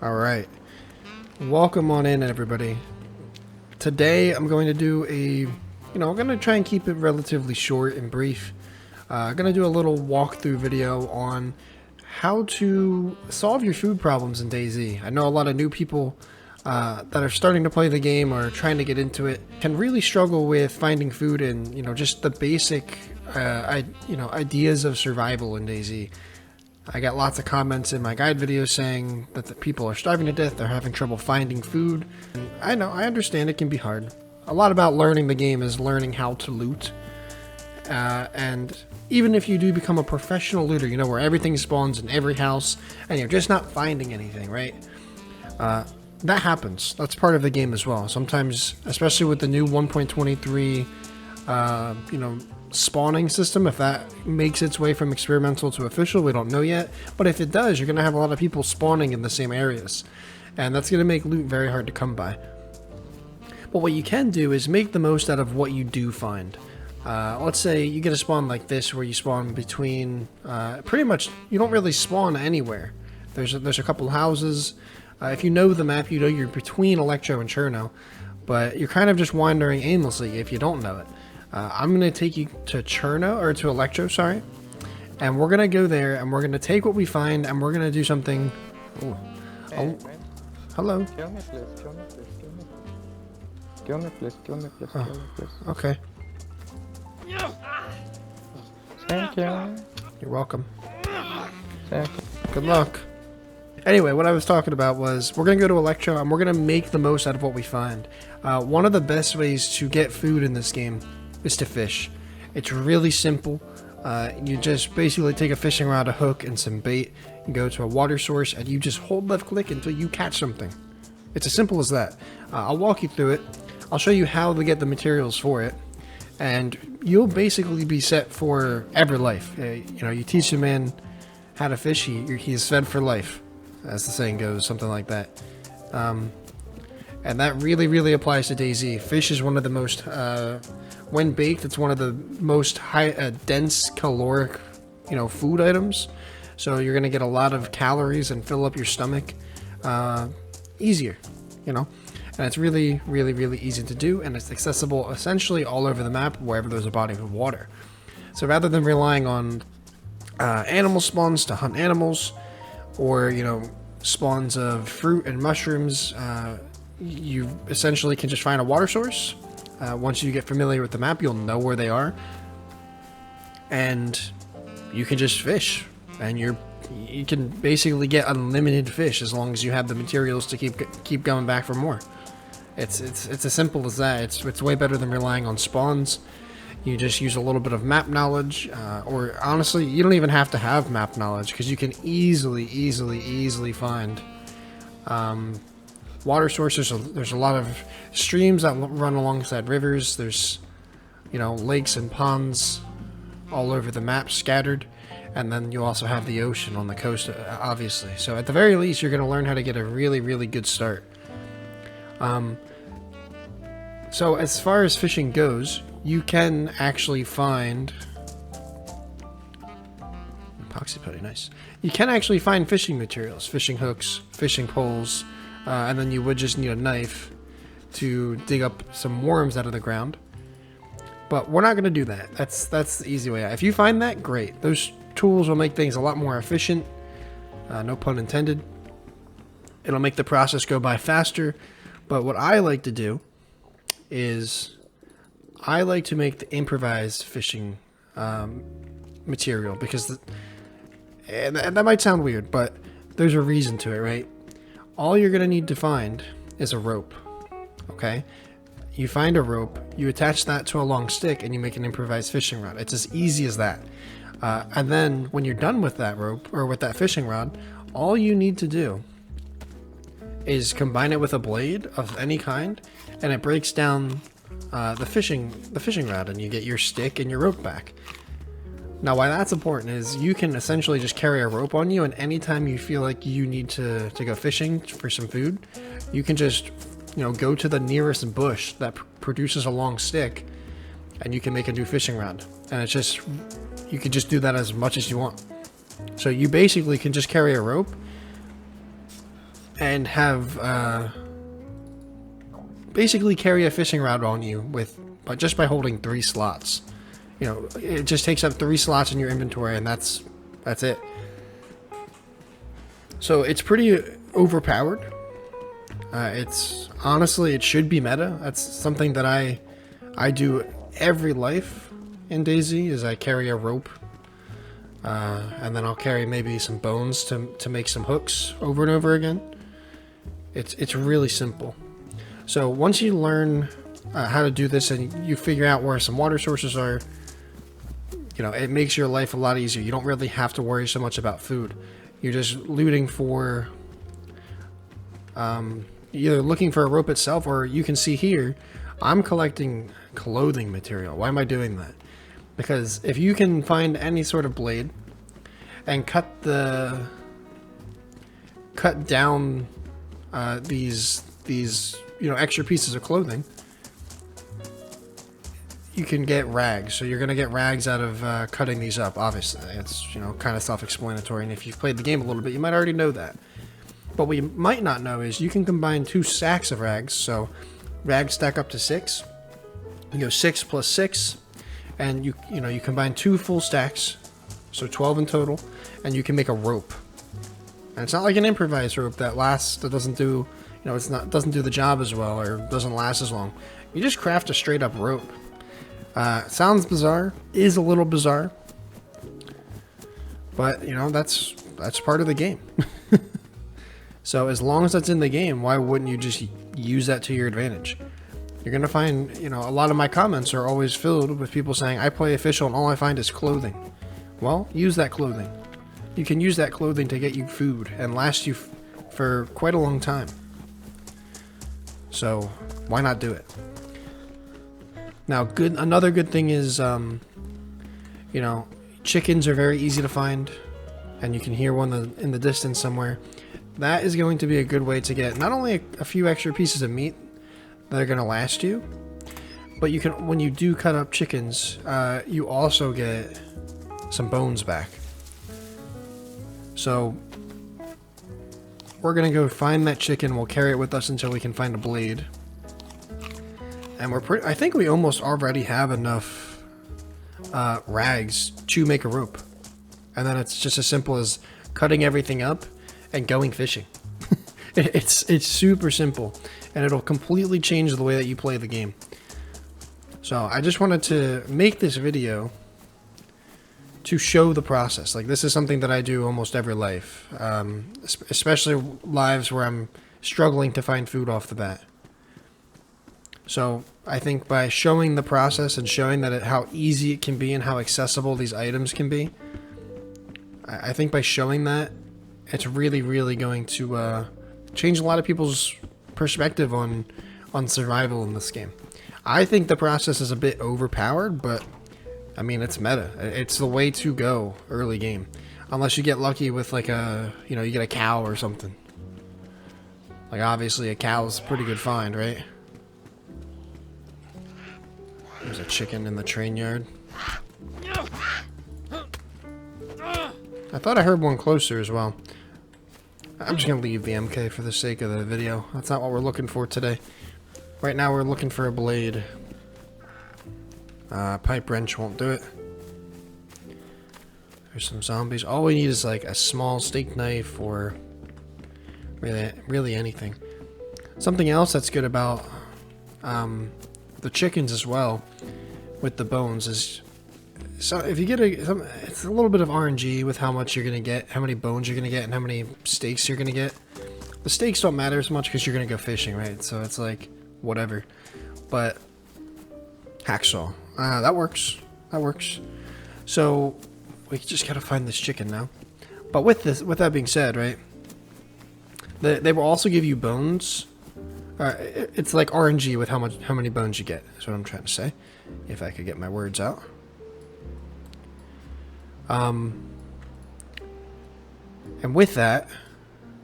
Alright, welcome on in everybody. Today I'm going to do I'm going to try and keep it relatively short and brief. I'm going to do a little walkthrough video on how to solve your food problems in DayZ. I know a lot of new people that are starting to play the game or trying to get into it can really struggle with finding food and, just the basic, ideas of survival in DayZ. I got lots of comments in my guide videos saying that the people are starving to death, they're having trouble finding food. And I understand it can be hard. A lot about learning the game is learning how to loot. And even if you do become a professional looter, where everything spawns in every house and you're just not finding anything, right? That happens. That's part of the game as well. Sometimes, especially with the new 1.23, spawning system, if that makes its way from experimental to official, we don't know yet, but if it does, you're going to have a lot of people spawning in the same areas, and that's going to make loot very hard to come by. But what you can do is make the most out of what you do find. Let's say you get a spawn like this where you spawn between pretty much, you don't really spawn anywhere. There's a couple houses. If you know the map, you know you're between Electro and Cherno, but you're kind of just wandering aimlessly if you don't know it. I'm going to take you to Cherno, or to Electro, sorry. And we're going to go there, and we're going to take what we find, and we're going to do something... Ooh. Oh. Hello. Kill me, please. Kill me, please. Kill me, please. Kill me, please. Oh. Kill me, please. Okay. Thank you. You're welcome. Thank you. Good luck. Anyway, what I was talking about was we're going to go to Electro, and we're going to make the most out of what we find. One of the best ways to get food in this game is to fish. It's really simple. You just basically take a fishing rod, a hook, and some bait. You go to a water source, and you just hold left click until you catch something. It's as simple as that. I'll walk you through it. I'll show you how to get the materials for it. And you'll basically be set for ever life. You teach a man how to fish, he is fed for life, as the saying goes, something like that. And that really, really applies to DayZ. Fish is one of the most, when baked, it's one of the most dense caloric, food items. So you're going to get a lot of calories and fill up your stomach easier, And it's really, really, really easy to do, and it's accessible essentially all over the map wherever there's a body of water. So rather than relying on animal spawns to hunt animals, or, spawns of fruit and mushrooms, you essentially can just find a water source. Once you get familiar with the map, you'll know where they are, and you can just fish, and you can basically get unlimited fish as long as you have the materials to keep going back for more. It's as simple as that. It's way better than relying on spawns. You just use a little bit of map knowledge, or honestly, you don't even have to have map knowledge, because you can easily find water sources. There's a lot of streams that run alongside rivers. There's, lakes and ponds all over the map scattered. And then you also have the ocean on the coast, obviously. So at the very least, you're going to learn how to get a really, really good start. So as far as fishing goes, you can actually find... Epoxy putty, nice. You can actually find fishing materials, fishing hooks, fishing poles, and then you would just need a knife to dig up some worms out of the ground. But we're not going to do that. That's the easy way out. If you find that, great. Those tools will make things a lot more efficient. No pun intended. It'll make the process go by faster. But what I like to do is I like to make the improvised fishing material, because and that might sound weird, but there's a reason to it, right? All you're going to need to find is a rope, okay? You find a rope, you attach that to a long stick, and you make an improvised fishing rod. It's as easy as that. And then when you're done with that rope, or with that fishing rod, all you need to do is combine it with a blade of any kind, and it breaks down the fishing rod, and you get your stick and your rope back. Now, why that's important is you can essentially just carry a rope on you, and anytime you feel like you need to go fishing for some food, you can just go to the nearest bush that produces a long stick, and you can make a new fishing rod. And it's just, you can just do that as much as you want. So you basically can just carry a rope, and have basically carry a fishing rod on you just by holding 3 slots. You know, it just takes up 3 slots in your inventory, and that's it. So it's pretty overpowered. It's honestly, it should be meta. That's something that I do every life in DayZ, is I carry a rope, and then I'll carry maybe some bones to make some hooks over and over again. It's really simple. So once you learn how to do this and you figure out where some water sources are, you know, it makes your life a lot easier. You don't really have to worry so much about food. You're just looting for, either looking for a rope itself, or you can see here, I'm collecting clothing material. Why am I doing that? Because if you can find any sort of blade and cut down these you know, extra pieces of clothing, you can get rags. So you're gonna get rags out of cutting these up. Obviously, it's, you know, kind of self-explanatory, and if you've played the game a little bit, you might already know that. But what you might not know is you can combine 2 stacks of rags. So rags stack up to 6. You go 6 plus 6, and you know, you combine 2 full stacks, so 12 in total, and you can make a rope. And it's not like an improvised rope that doesn't do, you know, doesn't do the job as well, or doesn't last as long. You just craft a straight up rope. Sounds bizarre, is a little bizarre, but you know, that's part of the game. So as long as that's in the game, why wouldn't you just use that to your advantage? You're gonna find, you know, a lot of my comments are always filled with people saying, I play official and all I find is clothing. Well, use that clothing. You can use that clothing to get you food and last you for quite a long time. So why not do it? Now, another good thing is, you know, chickens are very easy to find, and you can hear one in the distance somewhere. That is going to be a good way to get not only a few extra pieces of meat that are going to last you, but you can, when you do cut up chickens, you also get some bones back. So we're going to go find that chicken. We'll carry it with us until we can find a blade. And I think we almost already have enough rags to make a rope. And then it's just as simple as cutting everything up and going fishing. It's super simple, and it'll completely change the way that you play the game. So I just wanted to make this video to show the process. Like, this is something that I do almost every life, especially lives where I'm struggling to find food off the bat. So I think by showing the process and showing that how easy it can be and how accessible these items can be, I think by showing that, it's really, really going to change a lot of people's perspective on survival in this game. I think the process is a bit overpowered, but I mean, it's meta. It's the way to go early game, unless you get lucky with like you get a cow or something. Like, obviously a cow's a pretty good find, right? There's a chicken in the train yard. I thought I heard one closer as well. I'm just gonna leave the MK for the sake of the video. That's not what we're looking for today. Right now we're looking for a blade. Pipe wrench won't do it. There's some zombies. All we need is like a small steak knife, or really anything. Something else that's good about the chickens as well, with the bones, is so if you get it's a little bit of RNG with how much you're gonna get, how many bones you're gonna get, and how many steaks you're gonna get. The steaks don't matter as much because you're gonna go fishing, right? So it's like whatever. But hacksaw, that works. That works. So we just gotta find this chicken now. But with that being said, right? They will also give you bones. It's like RNG with how many bones you get. That's what I'm trying to say. If I could get my words out. And with that,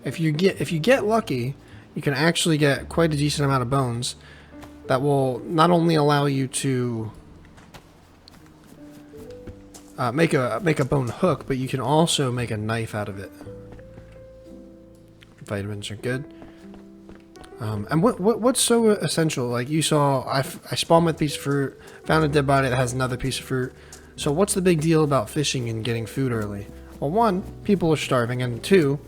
if you get lucky, you can actually get quite a decent amount of bones that will not only allow you to make a bone hook, but you can also make a knife out of it. vitamins are good. And what's so essential? Like you saw, I spawned with a piece of fruit, found a dead body that has another piece of fruit. So what's the big deal about fishing and getting food early? Well, one, people are starving, and two,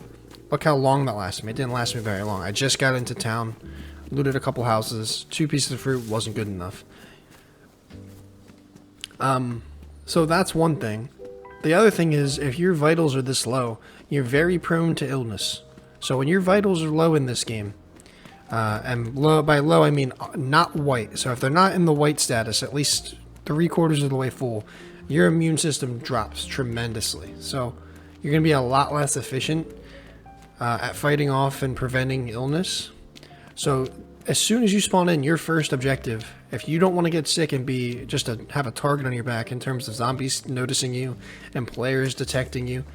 look how long that lasted me. It didn't last me very long. I just got into town, looted a couple houses, 2 pieces of fruit wasn't good enough. So that's one thing. The other thing is, if your vitals are this low, you're very prone to illness. So when your vitals are low in this game, and by low I mean not white. So if they're not in the white status, at least 3/4 of the way full, your immune system drops tremendously. So you're going to be a lot less efficient at fighting off and preventing illness. So as soon as you spawn in, your first objective, if you don't want to get sick and be just have a target on your back in terms of zombies noticing you and players detecting you,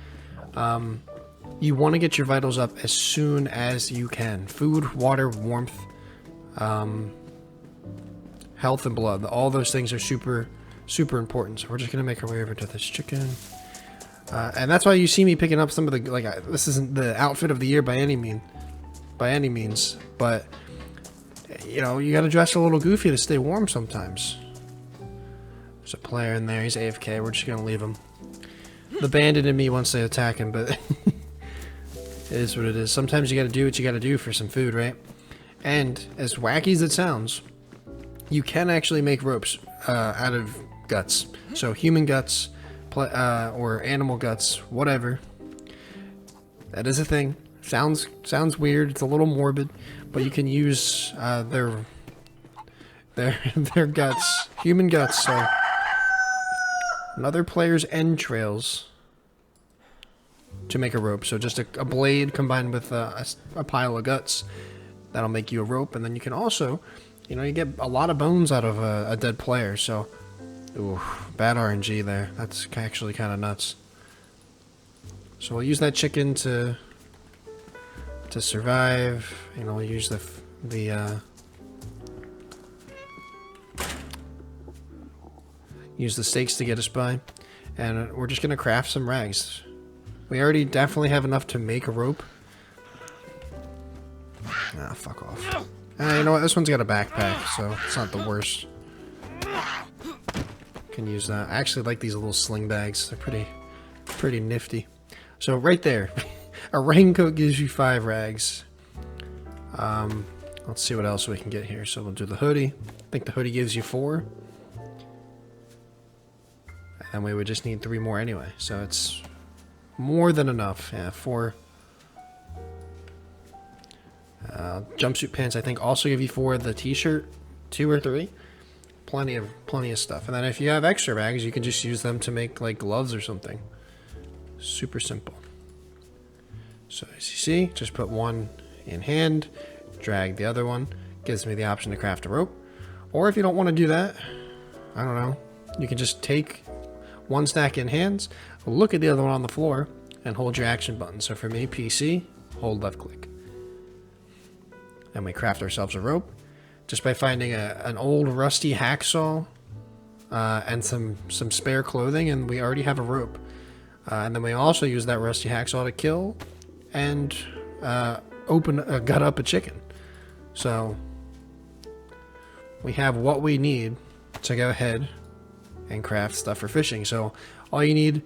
you want to get your vitals up as soon as you can. Food, water, warmth, health, and blood. All those things are super important. So we're just going to make our way over to this chicken. And that's why you see me picking up some of the, this isn't the outfit of the year by any means, but you know, you gotta dress a little goofy to stay warm sometimes. There's a player in there, he's AFK, we're just gonna leave him. The bandit in me wants to attack him, but it is what it is. Sometimes you gotta do what you gotta do for some food, right? And as wacky as it sounds, you can actually make ropes out of guts. So human guts, or animal guts, whatever. That is a thing. Sounds weird. It's a little morbid, but you can use their guts, human guts. So another player's entrails to make a rope. So just a blade combined with a pile of guts. That'll make you a rope, and then you can also, you know, you get a lot of bones out of a dead player. So, ooh, bad RNG there. That's actually kind of nuts. So we'll use that chicken to survive. You know, we'll use use the steaks to get us by, and we're just gonna craft some rags. We already definitely have enough to make a rope. Ah, fuck off. You know what? This one's got a backpack, so it's not the worst. Can use that. I actually like these little sling bags. They're pretty nifty. So right there, a raincoat gives you 5 rags. Let's see what else we can get here. So we'll do the hoodie. I think the hoodie gives you 4. And we would just need 3 more anyway. So it's more than enough. Yeah, 4. Jumpsuit pants, I think, also give you 4. The t-shirt, 2 or 3. Plenty of stuff. And then if you have extra rags, you can just use them to make like gloves or something. Super simple. So as you see, just put one in hand, drag the other one, gives me the option to craft a rope. Or if you don't want to do that, I don't know, you can just take one stack in hands, look at the other one on the floor, and hold your action button. So for me, PC, hold left click. And we craft ourselves a rope just by finding an old rusty hacksaw and some spare clothing, and we already have a rope. And then we also use that rusty hacksaw to kill and gut up a chicken. So we have what we need to go ahead and craft stuff for fishing. So all you need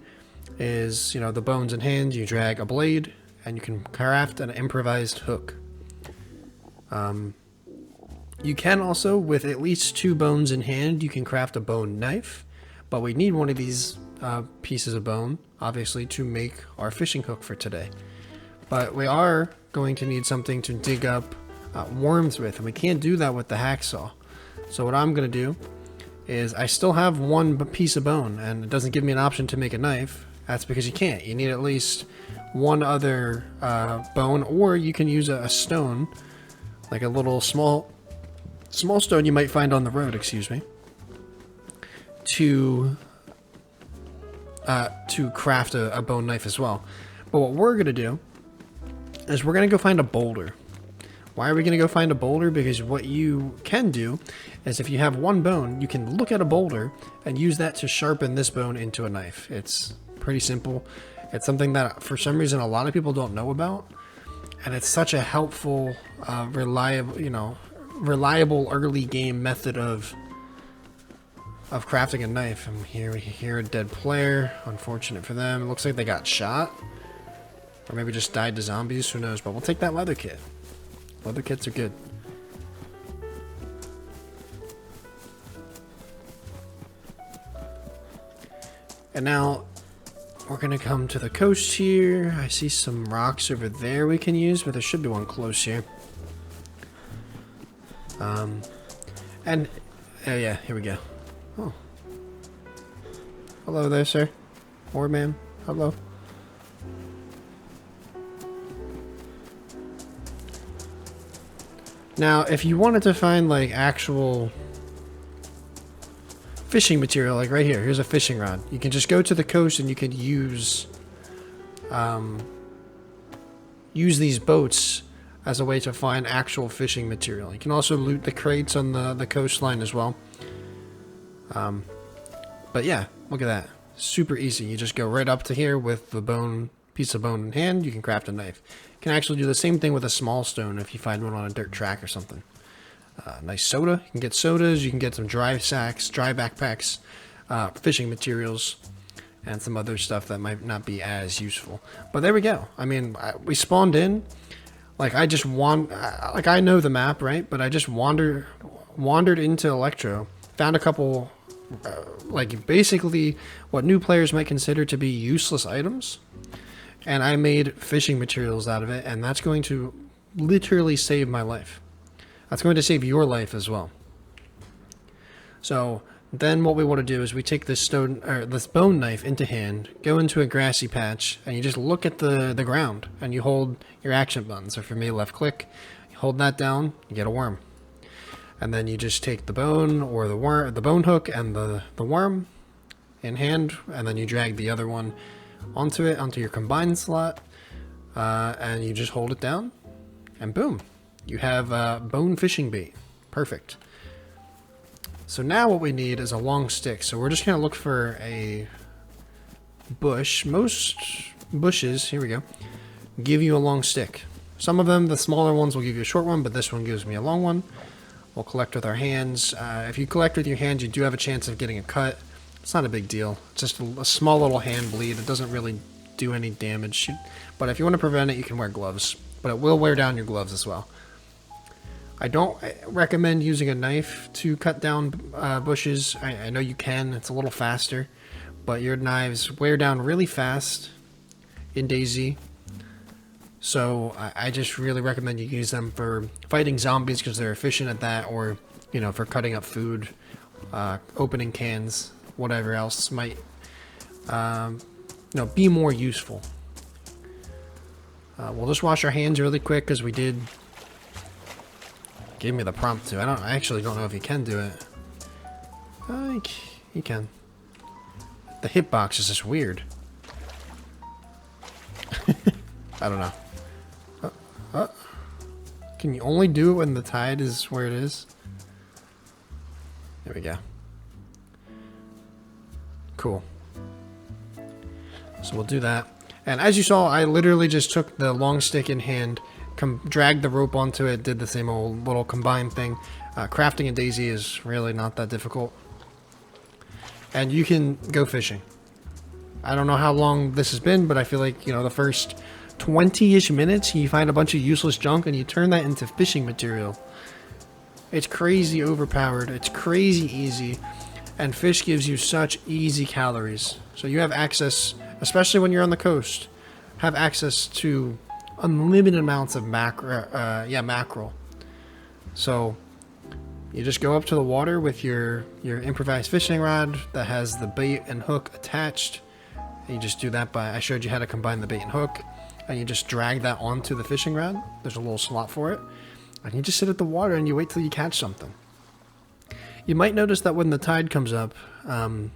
is, you know, the bones in hand. You drag a blade, and you can craft an improvised hook. You can also, with at least 2 bones in hand, you can craft a bone knife. But we need one of these pieces of bone, obviously, to make our fishing hook for today. But we are going to need something to dig up worms with, and we can't do that with the hacksaw. So what I'm going to do is, I still have 1 piece of bone, and it doesn't give me an option to make a knife. That's because you can't. You need at least 1 other bone, or you can use a stone, like a little small stone you might find on the road, excuse me, to craft a bone knife as well. But what we're going to do is we're going to go find a boulder. Why are we going to go find a boulder? Because what you can do is, if you have 1 bone, you can look at a boulder and use that to sharpen this bone into a knife. It's pretty simple. It's something that for some reason a lot of people don't know about. And it's such a helpful, reliable early game method of crafting a knife. And here we hear a dead player. Unfortunate for them. It looks like they got shot. Or maybe just died to zombies. Who knows? But we'll take that leather kit. Leather kits are good. And now we're going to come to the coast here. I see some rocks over there we can use, but there should be one close here. And oh yeah, here we go. Oh. Hello there, sir. Or ma'am. Hello. Now, if you wanted to find like actual fishing material, like right here, here's a fishing rod. You can just go to the coast and you can use these boats as a way to find actual fishing material. You can also loot the crates on the coastline as well. But yeah, look at that. Super easy. You just go right up to here with the piece of bone in hand. You can craft a knife. You can actually do the same thing with a small stone if you find one on a dirt track or something. Nice soda. You can get sodas. You can get some dry sacks, dry backpacks, fishing materials, and some other stuff that might not be as useful. But there we go. I mean, we spawned in. Like I just like I know the map, right? But I just wandered into Electro, found a couple, like basically what new players might consider to be useless items, and I made fishing materials out of it, and that's going to literally save my life. That's going to save your life as well. So then what we want to do is we take this this bone knife into hand, go into a grassy patch, and you just look at the ground, and you hold your action button. So for me, left click, you hold that down, you get a worm. And then you just take the bone or the bone hook and the worm in hand, and then you drag the other one onto your combined slot, and you just hold it down, and boom. You have bone fishing bait. Perfect. So now what we need is a long stick. So we're just going to look for a bush. Most bushes, here we go, give you a long stick. Some of them, the smaller ones, will give you a short one, but this one gives me a long one. We'll collect with our hands. If you collect with your hands, you do have a chance of getting a cut. It's not a big deal. It's just a small little hand bleed. It doesn't really do any damage. But if you want to prevent it, you can wear gloves. But it will wear down your gloves as well. I don't recommend using a knife to cut down bushes. I know you can. It's a little faster. But your knives wear down really fast in DayZ. So I just really recommend you use them for fighting zombies because they're efficient at that, or for cutting up food, opening cans, whatever else might be more useful. We'll just wash our hands really quick because we did. Gave me the prompt to. I actually don't know if you can do it. You can. The hitbox is just weird. I don't know. Can you only do it when the tide is where it is? There we go. Cool. So we'll do that. And as you saw, I literally just took the long stick in hand, dragged the rope onto it, did the same old little combined thing. Crafting in DayZ is really not that difficult. And you can go fishing. I don't know how long this has been, but I feel like, the first 20-ish minutes, you find a bunch of useless junk and you turn that into fishing material. It's crazy overpowered. It's crazy easy. And fish gives you such easy calories. So you have access, especially when you're on the coast, have access to unlimited amounts of mackerel. So you just go up to the water with your improvised fishing rod that has the bait and hook attached. And you just do that I showed you how to combine the bait and hook. And you just drag that onto the fishing rod. There's a little slot for it. And you just sit at the water and you wait till you catch something. You might notice that when the tide comes up, I'm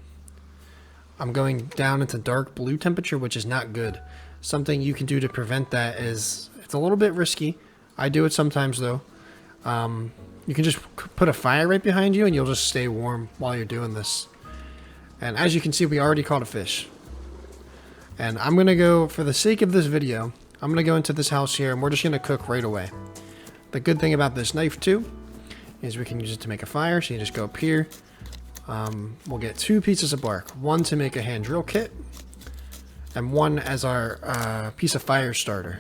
going down into dark blue temperature, which is not good. Something you can do to prevent that is, it's a little bit risky. I do it sometimes though. You can just put a fire right behind you and you'll just stay warm while you're doing this. And as you can see, we already caught a fish. And I'm going to go, for the sake of this video, I'm going to go into this house here, and we're just going to cook right away. The good thing about this knife, too, is we can use it to make a fire. So you just go up here. We'll get 2 pieces of bark. 1 to make a hand drill kit, and 1 as our piece of fire starter.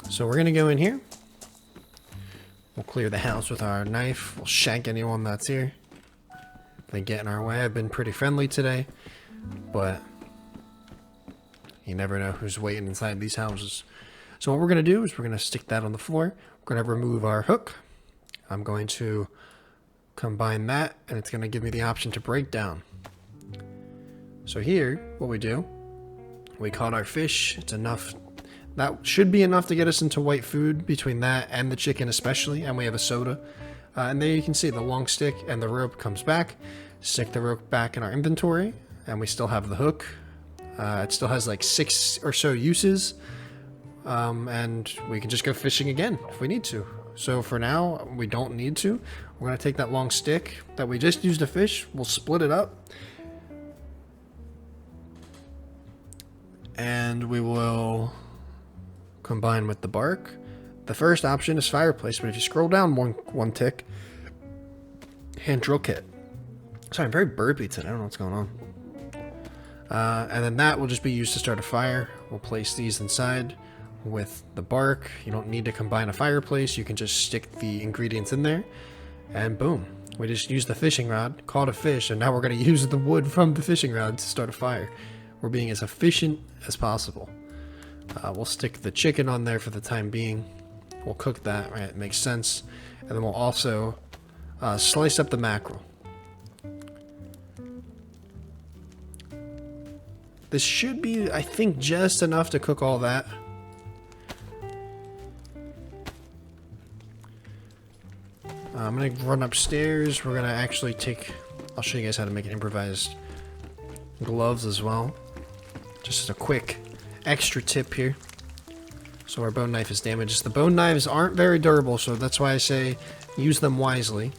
So we're going to go in here. We'll clear the house with our knife. We'll shank anyone that's here. They get in our way. I've been pretty friendly today, but you never know who's waiting inside these houses. So what we're going to do is we're going to stick that on the floor. We're going to remove our hook. I'm going to combine that, and it's going to give me the option to break down. So here, what we do, we caught our fish. It's enough. That should be enough to get us into white food between that and the chicken especially, and we have a soda. And there you can see the long stick and the rope comes back. Stick the rope back in our inventory, and we still have the hook. It still has like 6 or so uses, and we can just go fishing again if we need to. So for now, we don't need to. We're going to take that long stick that we just used to fish. We'll split it up, and we will combine with the bark. The first option is fireplace, but if you scroll down one tick, hand drill kit. Sorry, I'm very burpy today. I don't know what's going on. And then that will just be used to start a fire. We'll place these inside with the bark. You don't need to combine a fireplace. You can just stick the ingredients in there, and boom. We just use the fishing rod, caught a fish, and now we're going to use the wood from the fishing rod to start a fire. We're being as efficient as possible. We'll stick the chicken on there for the time being. We'll cook that, right? It makes sense. And then we'll also slice up the mackerel. This should be, I think, just enough to cook all that. I'm going to run upstairs. We're going to actually I'll show you guys how to make an improvised gloves as well. Just as a quick extra tip here. So our bone knife is damaged. The bone knives aren't very durable, so that's why I say use them wisely.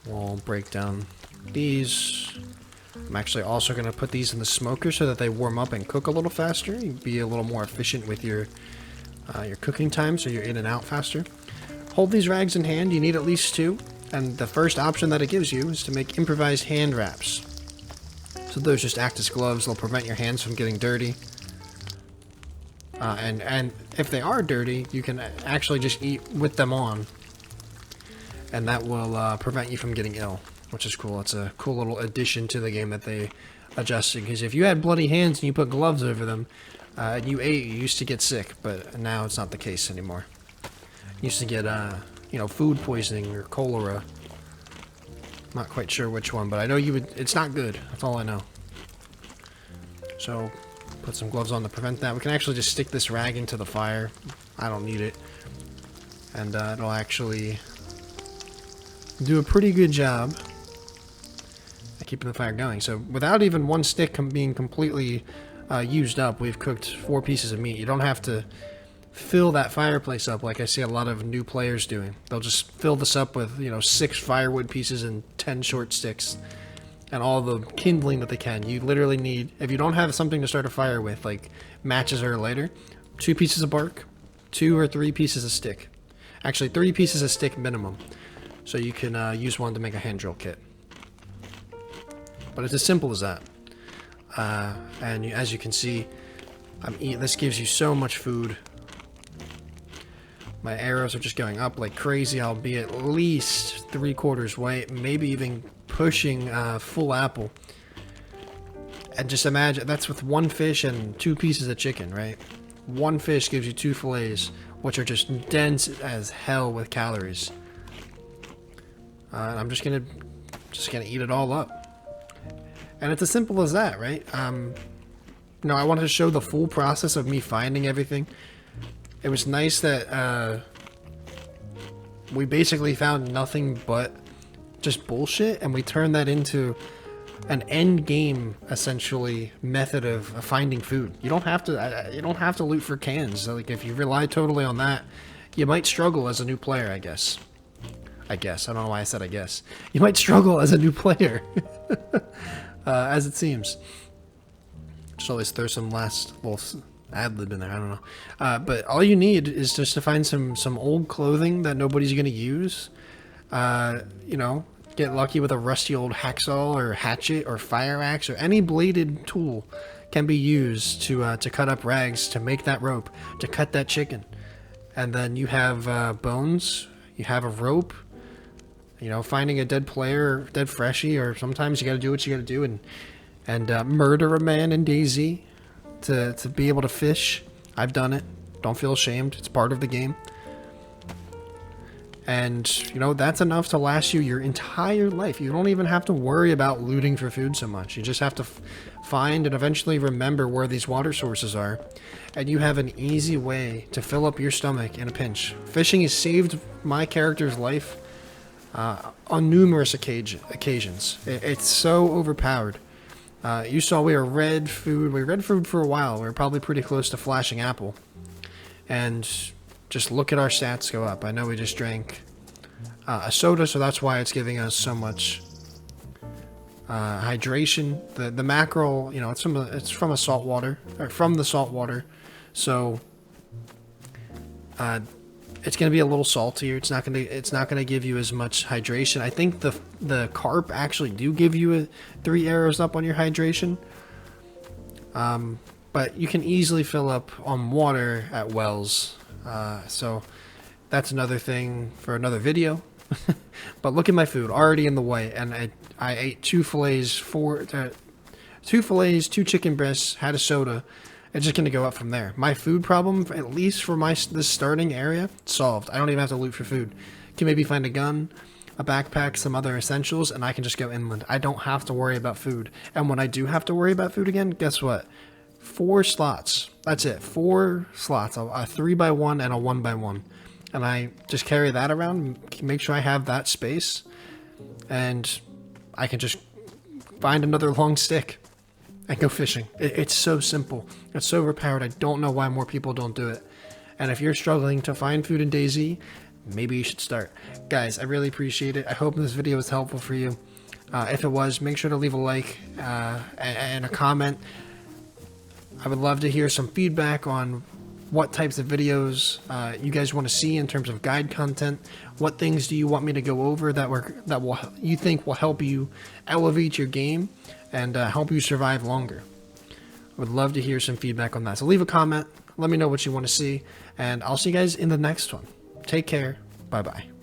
We'll break down these. I'm actually also going to put these in the smoker so that they warm up and cook a little faster. You'd be a little more efficient with your cooking time, so you're in and out faster. Hold these rags in hand. You need at least 2. And the first option that it gives you is to make improvised hand wraps. So those just act as gloves. They'll prevent your hands from getting dirty. And if they are dirty, you can actually just eat with them on. And that will prevent you from getting ill, which is cool. It's a cool little addition to the game that they adjusted. Because if you had bloody hands and you put gloves over them, and you ate, you used to get sick. But now it's not the case anymore. You used to get, food poisoning or cholera. Not quite sure which one, but I know you would. It's not good. That's all I know. So, put some gloves on to prevent that. We can actually just stick this rag into the fire. I don't need it. And it'll actually do a pretty good job at keeping the fire going. So, without even one stick being completely used up, we've cooked 4 pieces of meat. You don't have to fill that fireplace up like I see a lot of new players doing. They'll just fill this up with 6 firewood pieces and 10 short sticks and all the kindling that they can. You literally need, if you don't have something to start a fire with, like matches or a lighter, 2 pieces of bark, 2 or 3 pieces of stick. Actually 3 pieces of stick minimum, so you can use one to make a hand drill kit. But it's as simple as that. And as you can see, this gives you so much food. My arrows are just going up like crazy. I'll be at least 3/4 white, maybe even pushing full apple. And just imagine, that's with 1 fish and 2 pieces of chicken, right? 1 fish gives you 2 fillets, which are just dense as hell with calories. And I'm just gonna eat it all up. And it's as simple as that, right? I wanted to show the full process of me finding everything. It was nice that we basically found nothing but just bullshit, and we turned that into an end game, essentially, method of finding food. You don't have to loot for cans. So, like, if you rely totally on that, you might struggle as a new player, I guess. I don't know why I said I guess. You might struggle as a new player. as it seems. Just always throw some last little ad-lib in there, I don't know. But all you need is just to find some old clothing that nobody's going to use. You know, get lucky with a rusty old hacksaw or hatchet or fire axe or any bladed tool can be used to cut up rags, to make that rope, to cut that chicken. And then you have bones, you have a rope, you know, finding a dead player, dead freshie, or sometimes you gotta do what you gotta do and murder a man in DayZ to be able to fish. I've done it. Don't feel ashamed. It's part of the game. And, you know, that's enough to last you your entire life. You don't even have to worry about looting for food so much. You just have to find and eventually remember where these water sources are. And you have an easy way to fill up your stomach in a pinch. Fishing has saved my character's life on numerous occasions. It's so overpowered. You saw we were red food. We were red food for a while. We were probably pretty close to flashing apple. And just look at our stats go up. I know we just drank a soda, so that's why it's giving us so much hydration. The mackerel, you know, it's from a salt water, or from the salt water, so it's gonna be a little saltier. It's not gonna give you as much hydration. I think the carp actually do give you 3 arrows up on your hydration. But you can easily fill up on water at wells. So that's another thing for another video. But look at my food already in the way, and I ate 2 fillets, 2 chicken breasts, had a soda. It's just gonna go up from there. My food problem, at least for this starting area, solved. I don't even have to loot for food. Can maybe find a gun, a backpack, some other essentials, and I can just go inland. I don't have to worry about food. And when I do have to worry about food again, guess what? 4 slots. That's it. 4 slots. A 3x1 and a 1x1. And I just carry that around, make sure I have that space, and I can just find another long stick and go fishing. It's so simple. It's so overpowered. I don't know why more people don't do it. And if you're struggling to find food in DayZ, maybe you should start. Guys, I really appreciate it. I hope this video was helpful for you. If it was, make sure to leave a like and a comment. I would love to hear some feedback on what types of videos you guys want to see in terms of guide content. What things do you want me to go over that you think will help you elevate your game and help you survive longer? I would love to hear some feedback on that. So leave a comment. Let me know what you want to see, and I'll see you guys in the next one. Take care. Bye-bye.